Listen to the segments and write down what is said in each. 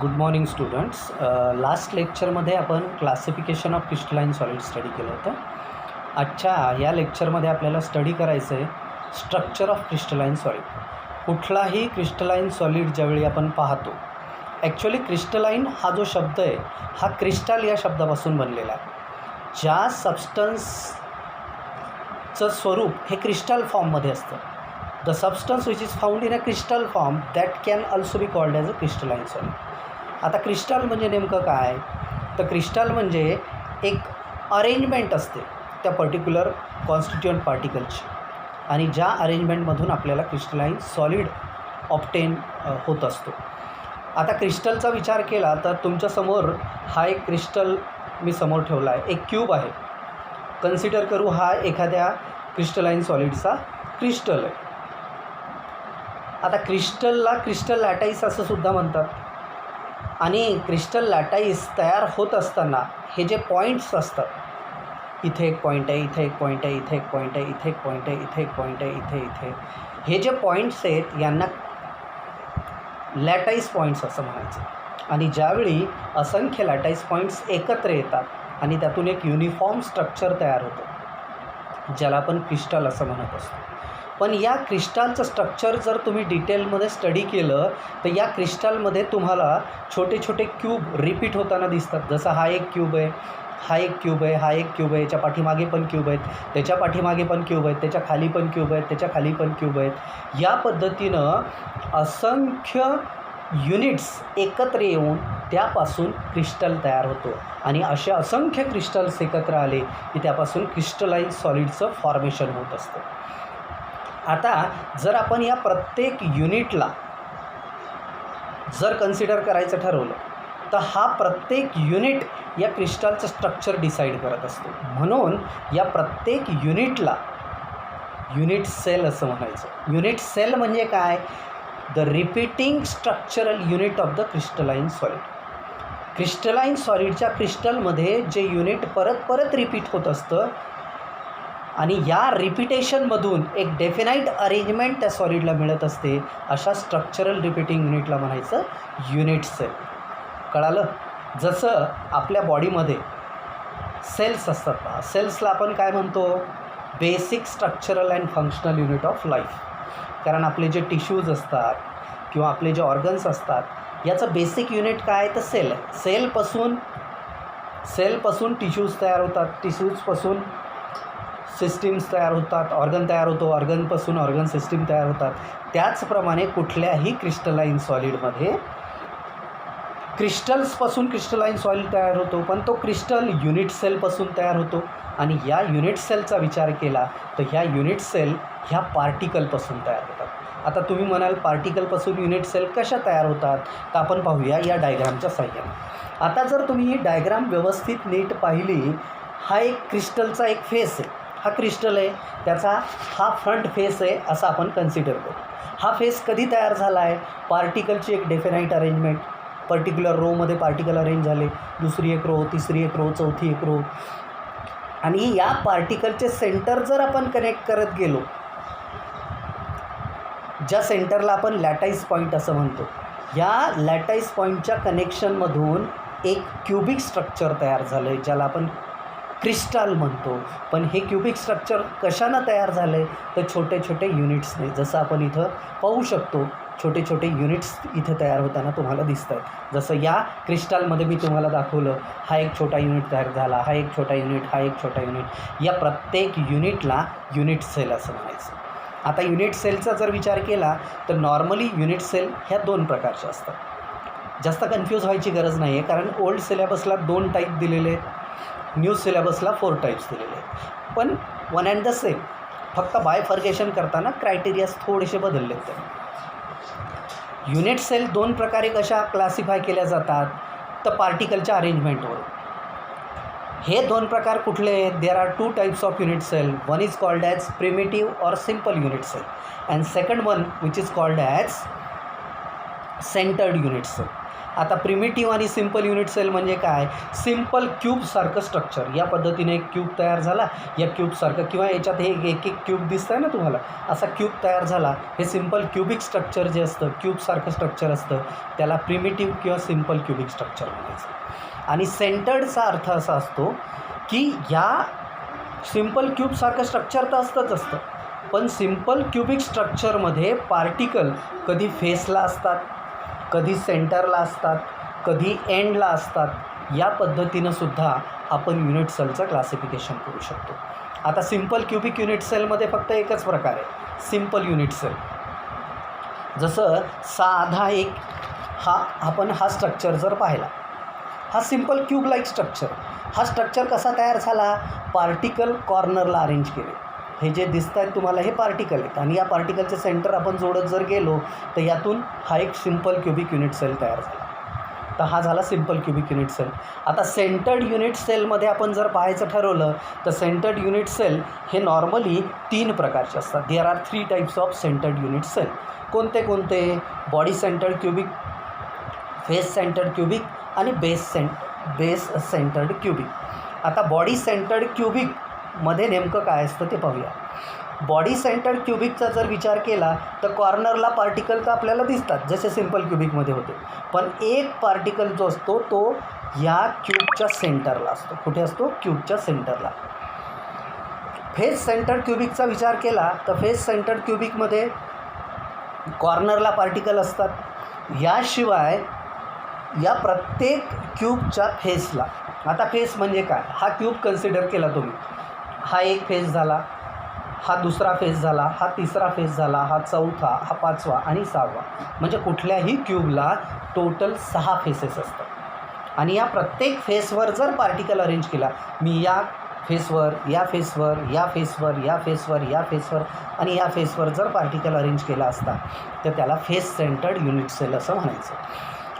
Good morning students. Last लेक्चरमध्ये आपण classification of crystalline solid study केलं होतं. आजच्या या लेक्चरमध्ये आपल्याला स्टडी करायचं आहे स्ट्रक्चर ऑफ क्रिस्टलाइन सॉलिड. कुठलाही क्रिस्टलाइन सॉलिड ज्यावेळी आपण पाहतो, ॲक्च्युली क्रिस्टलाइन हा जो शब्द आहे हा क्रिस्टल या शब्दापासून बनलेला आहे. ज्या सबस्टन्सचं स्वरूप हे क्रिस्टल फॉर्ममध्ये असतं, the substance which is found in a crystal form that can also be called as a crystalline solid. आता क्रिस्टल म्हणजे नेमकं काय? तर क्रिस्टल म्हणजे एक अरेंजमेंट असते त्या पर्टिक्युलर कॉन्स्टिट्युएंट पार्टिकलची, आणि ज्या अरेंजमेंटमधून आपल्याला क्रिस्टलाइन सॉलिड ऑब्टेन होत असतो. आता क्रिस्टलचा विचार केला तर तुमच्यासमोर हा एक क्रिस्टल मी समोर ठेवला आहे, एक क्यूब आहे. कन्सिडर करू हा एखाद्या क्रिस्टलाइन सॉलिडचा क्रिस्टल आहे. आता क्रिस्टलला क्रिस्टल लॅटाईस असं सुद्धा म्हणतात, आणि क्रिस्टल लॅटाईस तयार होत असताना हे जे पॉईंट्स असतात, इथे एक पॉईंट आहे, इथे एक पॉईंट आहे, इथे एक पॉईंट आहे, इथे एक पॉईंट आहे, इथे एक पॉईंट आहे, इथे हे जे पॉईंट्स आहेत यांना लॅटाईस पॉईंट्स असं म्हणायचं. आणि ज्यावेळी असंख्य लॅटाईस पॉईंट्स एकत्र येतात आणि त्यातून एक युनिफॉर्म स्ट्रक्चर तयार होतं, ज्याला आपण क्रिस्टल असं म्हणत असतो. पण या क्रिस्टलचं स्ट्रक्चर जर तुम्ही डिटेलमध्ये स्टडी केलं तर या क्रिस्टलमध्ये तुम्हाला छोटे छोटे क्यूब रिपीट होताना दिसतात. जसं हा एक क्यूब आहे, हा एक क्यूब आहे, हा एक क्यूब आहे, याच्या पाठीमागे पण क्यूब आहेत, त्याच्या पाठीमागे पण क्यूब आहेत, त्याच्या खाली पण क्यूब आहेत, त्याच्या खाली पण क्यूब आहेत. या पद्धतीनं असंख्य युनिट्स एकत्र येऊन त्यापासून क्रिस्टल तयार होतो, आणि असे असंख्य क्रिस्टल्स एकत्र आले की त्यापासून क्रिस्टलाइन सॉलिडचं फॉर्मेशन होत असतं. आता जर आपण या प्रत्येक युनिटला जर कन्सिडर करायचं ठरवलं तर हा प्रत्येक युनिट या क्रिस्टलचं स्ट्रक्चर डिसाईड करत असतो. म्हणून या प्रत्येक युनिटला युनिट सेल असं म्हणायचं. युनिट सेल म्हणजे काय? The repeating structural unit of the crystalline solid. Crystalline सॉलिडच्या क्रिस्टलमध्ये जे युनिट परत परत रिपीट होत असतं, आणि या रिपिटेशनमधून एक डेफिनाईट अरेंजमेंट त्या सॉलिडला मिळत असते, अशा स्ट्रक्चरल रिपीटिंग युनिटला म्हणायचं युनिट सेल. कळालं? जसं आपल्या बॉडीमध्ये सेल्स असतात, सेल्सला आपण काय म्हणतो? Basic structural and functional unit of life. कारण आपले जे टिश्यूज असतात किंवा आपले जे ऑर्गन्स असतात याचं बेसिक युनिट काय? तर सेल आहे. सेलपासून टिश्यूज तयार होतात, टिश्यूजपासून सिस्टीम्स तयार होतात, ऑर्गन तयार होतो, ऑर्गनपासून ऑर्गन सिस्टीम तयार होतात. त्याचप्रमाणे कुठल्याही क्रिस्टलाइन सॉलिडमध्ये क्रिस्टल्सपासून क्रिस्टलाइन सॉलिड तयार होतो, पण तो क्रिस्टल युनिट सेलपासून तयार होतो. आणि या युनिट सेलचा विचार केला तर ह्या युनिट सेल ह्या पार्टिकलपासून तयार होतात. आता तुम्ही म्हणाल पार्टिकलपासून युनिट सेल कशा तयार होतात? तर आपण पाहूया या डायग्रामच्या साहाय्याने. आता जर तुम्ही ही डायग्राम व्यवस्थित नीट पाहिली, हा एक क्रिस्टलचा एक फेस आहे, हा क्रिस्टल आहे, त्याचा हा फ्रंट फेस आहे असं आपण कन्सिडर करू. हा फेस कधी तयार झाला आहे? पार्टिकलची एक डेफिनाईट अरेंजमेंट, पर्टिक्युलर रोमध्ये पार्टिकल अरेंज झाले, दुसरी एक रो, तिसरी एक रो, चौथी एक रो, आणि या पार्टिकलचे सेंटर जर आपण कनेक्ट करत गेलो, ज्या सेंटरला आपण लॅटाईस पॉईंट असं म्हणतो, या लॅटाईस पॉईंटच्या कनेक्शनमधून एक क्युबिक स्ट्रक्चर तयार झालं आहे, ज्याला आपण क्रिस्टल म्हणतो. पण हे क्युबिक स्ट्रक्चर कशानं तयार झालं आहे? तर छोटे छोटे युनिट्सने. जसं आपण इथं पाहू शकतो, छोटे छोटे युनिट्स इथे तयार होताना तुम्हाला दिसत आहेत. जसं या क्रिस्टलमध्ये मी तुम्हाला दाखवलं, हा एक छोटा युनिट तयार झाला, हा एक छोटा युनिट, हा एक छोटा युनिट. या प्रत्येक युनिटला युनिट सेल असं म्हणायचं. आता युनिट सेलचा जर विचार केला तर नॉर्मली युनिट सेल ह्या दोन प्रकारच्या असतात. जास्त कन्फ्यूज व्हायची गरज नाही आहे, कारण ओल्ड सिलेबसला 2 टाईप दिलेले आहेत, न्यू सिलेबसला 4 टाईप्स दिलेले आहेत, पण वन अँड द सेम. फक्त बायफर्गेशन करताना क्रायटेरियाज थोडेसे बदललेत. त्याने युनिट सेल 2 प्रकारे कशा क्लासिफाय केल्या जातात? तर पार्टिकलच्या अरेंजमेंटवर. हे 2 प्रकार कुठले आहेत? There are 2 types of unit cell. One is called as primitive or simple unit cell, and second one which is called as centred unit cell. आता प्रिमिटिव्ह आणि सिम्पल युनिट सेल म्हणजे काय? सिम्पल क्यूबसारखं स्ट्रक्चर. या पद्धतीने एक क्यूब तयार झाला, या क्यूबसारखं किंवा याच्यात हे एक एक क्यूब दिसतं आहे ना तुम्हाला, असा क्यूब तयार झाला. हे सिम्पल क्यूबिक स्ट्रक्चर जे असतं, क्यूबसारखं स्ट्रक्चर असतं, त्याला प्रिमिटिव्ह किंवा सिम्पल क्यूबिक स्ट्रक्चर म्हणायचं. आणि सेंटर्डचा अर्थ असा असतो की या सिम्पल क्यूबसारखं स्ट्रक्चर तर असतं, पण सिम्पल क्यूबिक स्ट्रक्चरमध्ये पार्टिकल कधी फेसला असतात, कधी सेंटरला असतात, कधी एंडला असतात. या पद्धतीनं सुद्धा आपण युनिट सेलचं क्लासिफिकेशन करू शकतो. आता सिम्पल क्यूबिक युनिट सेलमध्ये फक्त एकच प्रकार आहे, सिम्पल युनिट सेल. जसं साधा एक आपण हा स्ट्रक्चर जर पाहिला, हा सिम्पल क्यूब लाईक स्ट्रक्चर. हा स्ट्रक्चर कसा तयार झाला? पार्टिकल कॉर्नरला अरेंज केले. हे जे दिसत आहेत तुम्हाला हे पार्टिकल आहेत आणि या पार्टिकलचे सेंटर आपण जोडत जर गेलो तर यातून हा एक सिम्पल क्यूबिक युनिट सेल तयार झाला. तर हा झाला सिम्पल क्यूबिक युनिट सेल. आता सेंटर्ड युनिट सेलमध्ये आपण जर पाहायचं ठरवलं तर सेंटर्ड युनिट सेल हे नॉर्मली 3 प्रकारचे असतात. There are 3 types of centred unit cell. कोणते? Body centred cubic, face centred cubic आणि बेस सेंटर्ड क्यूबिक. आता बॉडी सेंटर्ड क्यूबिकमध्ये नेमकं काय असतं ते पाहूया. बॉडी सेंटर्ड क्यूबिकचा जर विचार केला तर कॉर्नरला पार्टिकल तर आपल्याला दिसतात जसे सिम्पल क्यूबिकमध्ये होते, पण एक पार्टिकल जो असतो तो या क्यूबच्या सेंटरला असतो. कुठे असतो? क्यूबच्या सेंटरला. फेस सेंटर्ड क्यूबिकचा विचार केला तर फेस सेंटर्ड क्यूबिकमध्ये कॉर्नरला पार्टिकल असतात. याशिवाय या प्रत्येक क्यूबच्या फेसला, आता फेस म्हणजे काय? हा क्यूब कन्सिडर केला तुम्ही, हा एक फेस झाला, हा दुसरा फेस झाला, हा तिसरा फेस झाला, हा चौथा, हा 5वा आणि 6वा. म्हणजे कुठल्याही क्यूबला टोटल 6 फेसेस असतात. आणि या प्रत्येक फेसवर जर पार्टिकल अरेंज केला, मी या फेसवर, या फेसवर, या फेसवर, या फेसवर, या फेसवर आणि या फेसवर जर पार्टिकल अरेंज केला असता तर त्याला फेस सेंटर्ड युनिट सेल असं म्हणायचं.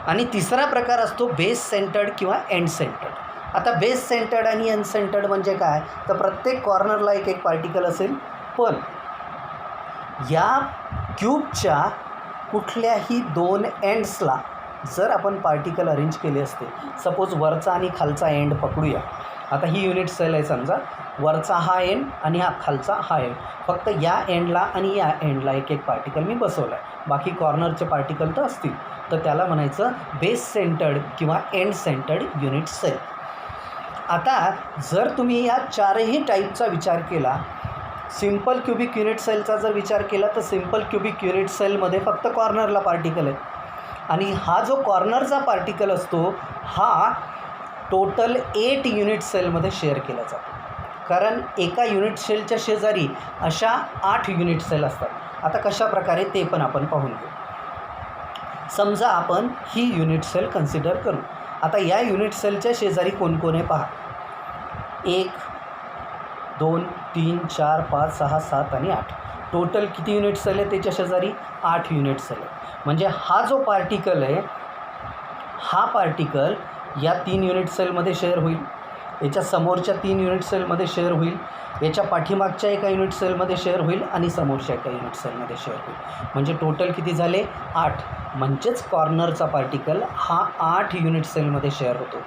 आणि तिसरा प्रकार असतो बेस सेंटर्ड किंवा एंड सेंटर्ड. आता बेस सेंटर्ड आणि एंड सेंटर्ड म्हणजे काय? तर प्रत्येक कॉर्नरला एक पार्टिकल असेल, पण या क्यूबच्या कुठल्याही 2 एंड्सला जर आपण पार्टिकल अरेंज केले असते, सपोज वरचा आणि खालचा एंड पकडूया. आता ही युनिट सेल आहे समजा, वरचा हा एंड आणि हा खालचा हा एंड, फक्त या एंडला आणि या एंडला एक पार्टिकल मी बसवला आहे, बाकी कॉर्नरचे पार्टिकल तर असतील, तर त्याला म्हणायचं बेस सेंटर्ड किंवा एंड सेंटर्ड युनिट सेल. आता जर तुम्ही या 4ही टाईपचा विचार केला, सिम्पल क्यूबिक युनिट सेलचा जर विचार केला तर सिम्पल क्यूबिक युनिट सेलमध्ये फक्त कॉर्नरला पार्टिकल आहे आणि हा जो कॉर्नरचा पार्टिकल असतो हा टोटल 8 युनिट सेलमध्ये शेअर केला जातो. कारण एका युनिट सेलच्या शेजारी अशा 8 युनिट सेल असतात. आता कशा प्रकारे ते पण आपण पाहून घेऊ. समजा आपण ही युनिट सेल कन्सिडर करू. आता या युनिट सेलच्या शेजारी कोण आहे पहा. 1 2 3 4 5 6 7 आणि 8. टोटल किती युनिट सेल आहे त्याच्या शेजारी? 8 युनिट सेल आहे. म्हणजे हा जो पार्टिकल आहे हा पार्टिकल या 3 युनिट सेलमध्ये शेअर होईल, याच्या समोरच्या 3 युनिट सेलमध्ये शेअर होईल, याच्या पाठीमागच्या एका युनिट सेलमध्ये शेअर होईल आणि समोरच्या एका युनिट सेलमध्ये शेअर होईल. म्हणजे टोटल किती झाले? 8. म्हणजेच कॉर्नरचा पार्टिकल हा 8 युनिट सेलमध्ये शेअर होतो.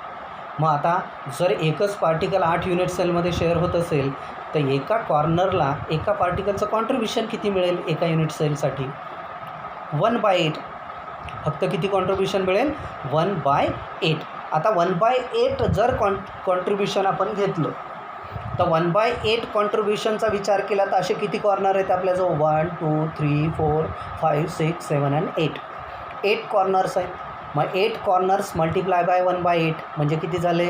मग आता जर एकच पार्टिकल 8 युनिट सेलमध्ये शेअर होत असेल तर एका कॉर्नरला एका पार्टिकलचं कॉन्ट्रीब्युशन किती मिळेल एका युनिट सेलसाठी? 1/8. फक्त किती कॉन्ट्रीब्युशन मिळेल? 1/8. आता 1/8 जर कॉन्ट्रीब्युशन आपण घेतलं तर 1/8 कॉन्ट्रीब्युशनचा विचार केला तर असे किती कॉर्नर आहेत आपल्याजवळ? 1 2 3 4 5 6 7 आणि 8. 8 कॉर्नर्स आहेत. मग 8 कॉर्नर्स मल्टिप्लाय बाय 1/8 म्हणजे किती झाले?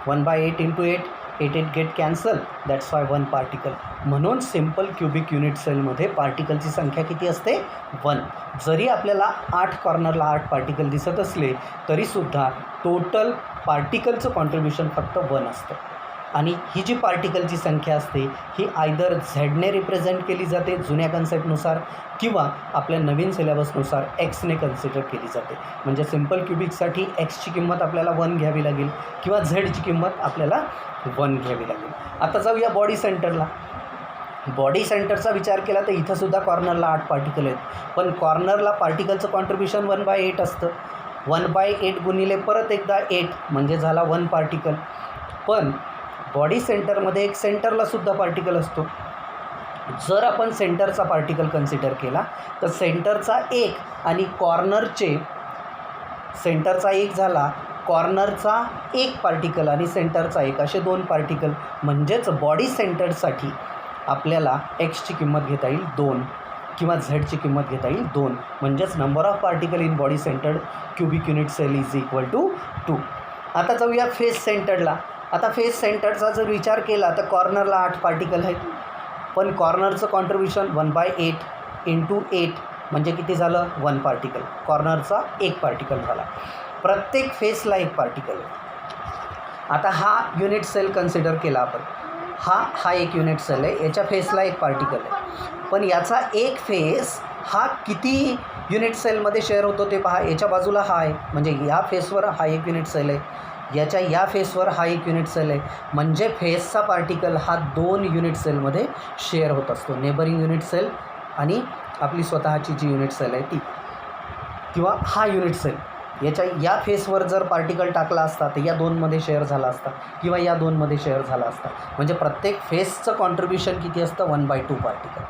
1/8 into 8 get cancel, that's why 1 particle. म्हणून सिम्पल क्यूबिक युनिट सेलमध्ये पार्टिकलची संख्या किती असते? 1. जरी आपल्याला 8 कॉर्नरला 8 पार्टिकल दिसत असले तरीसुद्धा टोटल पार्टिकलचं कॉन्ट्रीब्युशन फक्त 1 असतं. आणि ही जी पार्टिकलची संख्या असते ही आयदर झेडने रिप्रेझेंट केली जाते जुन्या कन्सेप्टनुसार किंवा आपल्या नवीन सिलेबसनुसार एक्सने कन्सिडर केली जाते. म्हणजे सिम्पल क्यूबिकसाठी एक्सची किंमत आपल्याला 1 घ्यावी लागेल किंवा झेडची किंमत आपल्याला 1 घ्यावी लागेल. आता जाऊया बॉडी सेंटरला. बॉडी सेंटरचा विचार केला तर इथंसुद्धा कॉर्नरला 8 पार्टिकल आहेत, पण कॉर्नरला पार्टिकलचं कॉन्ट्रीब्युशन 1/8 असतं. 1/8 गुणिले परत एकदा 8 म्हणजे झाला 1 पार्टिकल. पण बॉडी सेंटरमध्ये एक सेंटरलासुद्धा पार्टिकल असतो. जर आपण सेंटरचा पार्टिकल कन्सिडर केला तर सेंटरचा 1 आणि कॉर्नरचे, सेंटरचा 1 झाला, कॉर्नरचा 1 पार्टिकल आणि सेंटरचा 1 असे 2 पार्टिकल. म्हणजेच बॉडी सेंटरसाठी आपल्याला एक्सची किंमत घेता येईल 2 किंवा झेडची किंमत घेता येईल 2. म्हणजेच number of particle in body centred cubic unit cell is equal to 2. आता जाऊया फेस सेंटर्डला. आता फेस सेंटरचा जर विचार केला तर कॉर्नरला 8 पार्टिकल आहेत. पण कॉर्नरचं कॉन्ट्रीब्युशन 1/8 इंटू 8 म्हणजे किती झालं 1 पार्टिकल. कॉर्नरचा 1 पार्टिकल झाला. प्रत्येक फेसला 1 पार्टिकल आहे. आता हा युनिट सेल कन्सिडर केला आपण. हा एक युनिट सेल आहे, याच्या फेसला 1 पार्टिकल आहे. पण याचा एक फेस हा किती युनिट सेलमध्ये शेअर होतो ते पहा. याच्या बाजूला हा आहे म्हणजे या फेसवर हा 1 युनिट सेल आहे, याच्या या फेसवर हा 1 युनिट सेल आहे. म्हणजे फेसचा पार्टिकल हा 2 युनिट सेलमध्ये शेअर होत असतो. नेबरिंग युनिट सेल आणि आपली स्वतःची जी युनिट सेल आहे ती, किंवा हा युनिट सेल याच्या या फेसवर जर पार्टिकल टाकला असता तर या 2मध्ये शेअर झाला असता किंवा या 2मध्ये शेअर झाला असता. म्हणजे प्रत्येक फेसचं कॉन्ट्रीब्युशन किती असतं 1/2 पार्टिकल.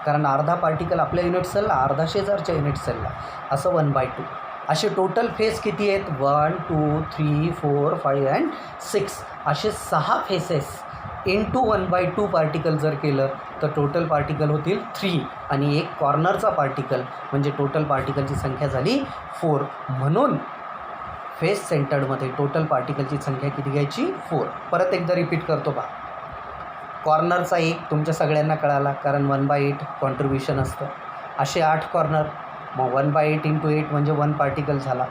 कारण अर्धा पार्टिकल आपल्या युनिट सेलला, अर्धा शेजारच्या युनिट सेलला, असं 1/2. असे टोटल फेस किती आहेत 1 2 3 4 5 अँड 6 असे 6 फेसेस इंटू 1/2 पार्टिकल जर केलं तर टोटल पार्टिकल होतील 3 आणि एक कॉर्नरचा पार्टिकल म्हणजे टोटल पार्टिकलची संख्या झाली 4. म्हणून फेस सेंटर्डमध्ये टोटल पार्टिकलची संख्या किती घ्यायची 4. परत एकदा रिपीट करतो पहा. कॉर्नरचा 1 तुमच्या सगळ्यांना कळाला कारण 1/8 कॉन्ट्रीब्युशन असतं. असे 8 कॉर्नर, मग 1/8 इंटू 8 म्हणजे 1 पार्टिकल झाला.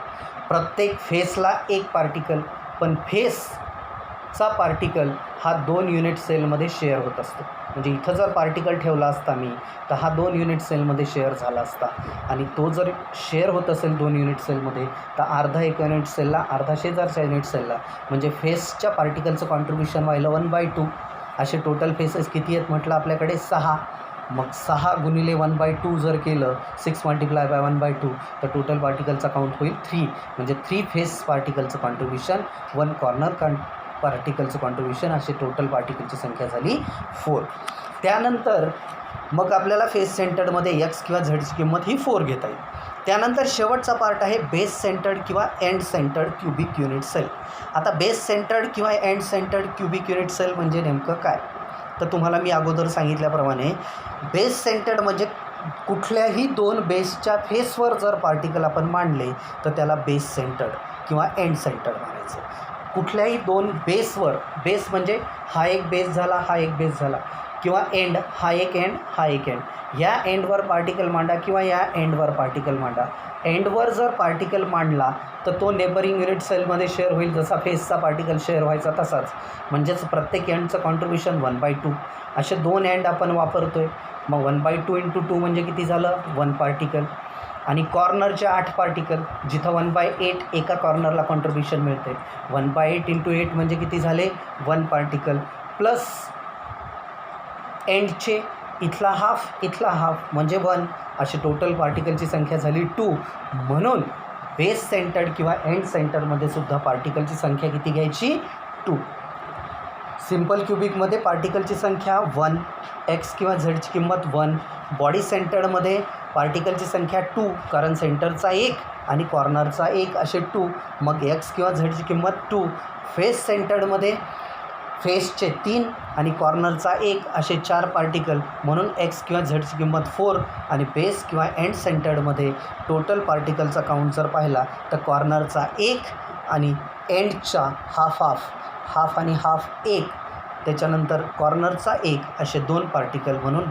प्रत्येक फेसला 1 पार्टिकल. पण फेसचा पार्टिकल हा 2 युनिट सेलमध्ये शेअर होत असतो. म्हणजे इथं जर पार्टिकल ठेवला असता मी तर हा 2 युनिट सेलमध्ये शेअर झाला असता. आणि तो जर शेअर होत असेल 2 युनिट सेलमध्ये तर अर्धा एक युनिट सेलला, अर्धा शेजारच्या युनिट सेलला. म्हणजे फेसच्या पार्टिकलचं कॉन्ट्रीब्युशन व्हायला 1/2. असे टोटल फेसेस किती आहेत म्हटलं आपल्याकडे 6. मग 6 गुणिले 1/2 जर केलं 6 मल्टिप्लाय बाय 1/2 तर टोटल पार्टिकलचा काउंट होईल 3. म्हणजे 3 फेस पार्टिकलचं कॉन्ट्रीब्युशन, 1 कॉर्नर पार्टिकलचं कॉन्ट्रीब्युशन, असे टोटल पार्टिकलची संख्या झाली 4. त्यानंतर मग आपल्याला फेस सेंटर्डमध्ये एक्स किंवा झेडची किंमत ही 4 घेता येईल. त्यानंतर शेवटचा पार्ट आहे बेस सेंटर्ड किंवा end centred cubic unit cell. आता बेस सेंटर्ड किंवा end centred cubic unit cell म्हणजे नेमकं काय, तर तुम्हाला मी अगोदर सांगितल्याप्रमाणे बेस सेंटर्ड म्हणजे कुठल्याही 2 बेसच्या फेसवर जर पार्टिकल आपण मांडले तर त्याला बेस सेंटर्ड किंवा एंड सेंटर्ड म्हणायचं. कुठल्याही 2 बेसवर, बेस म्हणजे हा एक बेस झाला, हा एक बेस झाला, किंवा एंड, हा एक एंड, हा एक एंड. या एंडवर पार्टिकल मांडा किंवा या एंडवर पार्टिकल मांडा. एंडवर जर पार्टिकल मांडला तर तो नेबरिंग युनिट सेलमध्ये शेअर होईल, जसा फेसचा पार्टिकल शेअर व्हायचा तसाच. म्हणजेच प्रत्येक एंडचं कॉन्ट्रीब्युशन 1/2. असे 2 एंड आपण वापरतो आहे. मग 1/2 इंटू 2 म्हणजे किती झालं 1 पार्टिकल. आणि कॉर्नरचे 8 पार्टिकल, जिथं 1/8 एका कॉर्नरला कॉन्ट्रीब्युशन मिळते. 1/8 इंटू 8 म्हणजे किती झाले 1 पार्टिकल. प्लस एंडचे इथला हाफ म्हणजे 1. अशी टोटल पार्टिकलची संख्या झाली 2. म्हणून बेस सेंटर्ड किंवा एंड सेंटरमध्ये सुद्धा पार्टिकलची संख्या किती घ्यायची 2. सिंपल क्युबिकमध्ये पार्टिकलची संख्या 1, एक्स किंवा झेडची किंमत 1. बॉडी सेंटर्डमध्ये पार्टिकलची संख्या 2 कारण सेंटरचा 1 आणि कॉर्नरचा 1 असे 2. मग एक्स किंवा झेडची किंमत 2. फेस सेंटर्डमध्ये फेसचे 3 आणि कॉर्नरचा 1 असे 4 पार्टिकल, म्हणून एक्स किंवा झेडची किंमत 4. आणि बेस किंवा एंड सेंटर्डमध्ये टोटल पार्टिकलचा काउंट जर पाहिला तर कॉर्नरचा 1 आणि एंडचा हाफ आणि हाफ 1, त्याच्यानंतर कॉर्नरचा 1 असे 2 पार्टिकल. म्हणून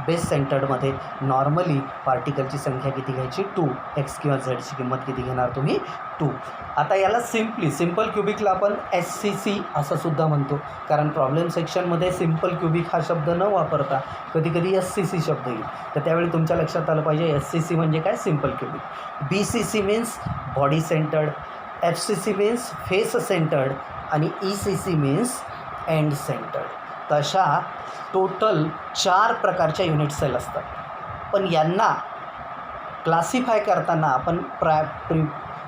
बेस सेंटर्डमध्ये नॉर्मली पार्टिकलची संख्या किती घ्यायची 2. एक्स किंवा झेडची किंमत किती घेणार तुम्ही 2. आता याला सिंपल क्युबिकला आपण SCC असं सुद्धा म्हणतो, कारण प्रॉब्लेम सेक्शनमध्ये सिंपल क्युबिक हा शब्द न वापरता कधीकधी SCC शब्द येईल. तर त्यावेळी तुमच्या लक्षात आलं पाहिजे SCC म्हणजे काय, simple cubic. BCC means body centred, FCC means face centred आणि ECC मीन्स एंड सेंटर्ड. तशा टोटल 4 प्रकारच्या युनिट सेल असतात. पण यांना क्लासिफाय करताना आपण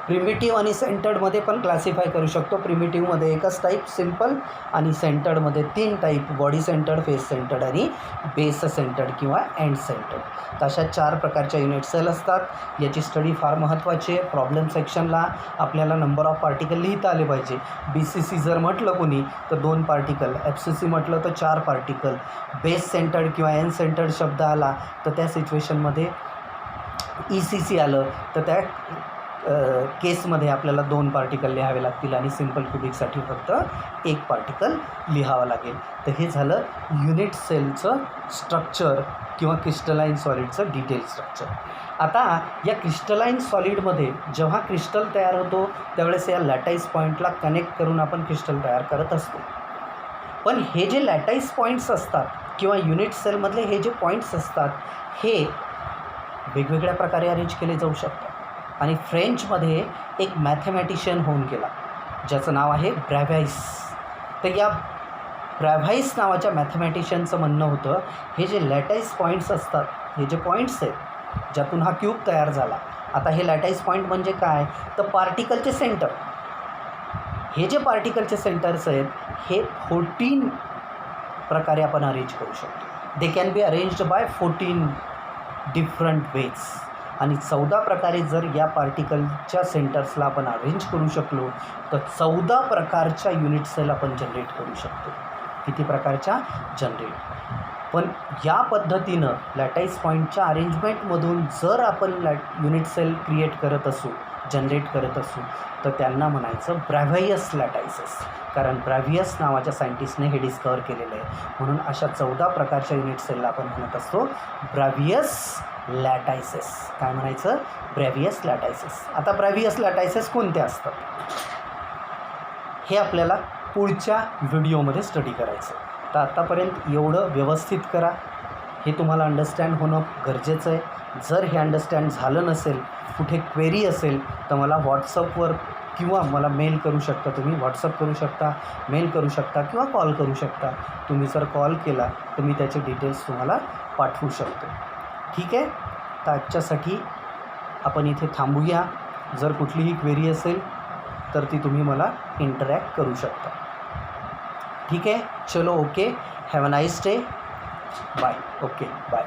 प्रिमिटिव्ह आणि सेंटर्डमध्ये पण क्लासिफाय करू शकतो. प्रिमिटिव्हमध्ये एकच टाईप सिम्पल आणि सेंटर्डमध्ये 3 type body centred, face centred आणि बेस सेंटर्ड किंवा एंड सेंटर्ड. तर अशा 4 प्रकारच्या युनिट सेल असतात. याची स्टडी फार महत्त्वाची आहे. प्रॉब्लेम सेक्शनला आपल्याला नंबर ऑफ पार्टिकल लिहिता आले पाहिजे. BCC जर म्हटलं कोणी तर 2 पार्टिकल, FCC म्हटलं तर 4 पार्टिकल, बेस सेंटर्ड किंवा एंड सेंटर्ड शब्द आला तर त्या सिच्युएशनमध्ये ECC आलं तर त्या केसमध्ये आपल्याला 2 पार्टिकल लिहावे लागतील आणि सिम्पल क्युबिकसाठी फक्त 1 पार्टिकल लिहावं लागेल. तर हे झालं युनिट सेलचं स्ट्रक्चर किंवा क्रिस्टलाइन सॉलिडचं डिटेल स्ट्रक्चर. आता या क्रिस्टलाइन सॉलिडमध्ये जेव्हा क्रिस्टल तयार होतो त्यावेळेस या लॅटाईस पॉईंटला कनेक्ट करून आपण क्रिस्टल तयार करत असतो. पण हे जे लॅटाईस पॉईंट्स असतात किंवा युनिट सेलमधले हे जे पॉईंट्स असतात हे वेगवेगळ्या प्रकारे अरेंज केले जाऊ शकतात. आणि फ्रेंचमध्ये एक मॅथमॅटिशियन होऊन गेला ज्याचं नाव आहे ब्रॅव्हाईस. तर या ब्रॅव्हाईस नावाच्या मॅथमॅटिशियनचं म्हणणं होतं हे जे लॅटाईस पॉईंट्स असतात, हे जे पॉईंट्स आहेत ज्यातून हा क्यूब तयार झाला. आता हे लॅटाईस पॉईंट म्हणजे काय तर पार्टिकलचे सेंटर. हे जे पार्टिकलचे सेंटर्स आहेत हे 14 प्रकारे आपण अरेंज करू शकतो. They can be arranged bye 14 different ways. आणि 14 प्रकारे जर या पार्टिकलच्या सेंटर्सला आपण अरेंज करू शकलो तर 14 प्रकारच्या युनिट सेल आपण जनरेट करू शकतो. किती प्रकारच्या जनरेट. पण या पद्धतीनं लॅटाईस पॉईंटच्या अरेंजमेंटमधून जर आपण युनिट सेल क्रिएट करत असू, जनरेट करत असू तर त्यांना म्हणायचं ब्रॅव्हाईयस लॅटाईसेस. कारण ब्रॅव्हियस नावाच्या सायंटिस्टने हे डिस्कवर केलेलं आहे. म्हणून अशा 14 प्रकारच्या युनिट सेलला आपण म्हणत असतो ब्रॅव्हियस लॅटाईसेस. काय म्हणायचं ब्रॅव्हियस लॅटाईसेस. आता ब्रॅव्हियस लॅटाईसेस कोणते असतात हे आपल्याला पुढच्या व्हिडिओमध्ये स्टडी करायचं. तर आत्तापर्यंत एवढं व्यवस्थित करा. हे तुम्हाला अंडरस्टँड होणं गरजेचं आहे. जर हे अंडरस्टँड झालं नसेल, कुठे क्वेरी असेल तर मला व्हॉट्सअपवर किंवा मला मेल करू शकता. तुम्ही व्हॉट्सअप करू शकता, मेल करू शकता किंवा कॉल करू शकता. तुम्ही जर कॉल केला तर मी त्याचे डिटेल्स तुम्हाला पाठवू शकतो. ठीक आहे. तर आजच्यासाठी आपण इथे थांबूया. जर कुठलीही क्वेरी असेल तर ती तुम्ही मला इंटरॅक्ट करू शकता. ठीक आहे. चलो okay. Have a nice day. Bye. Okay bye.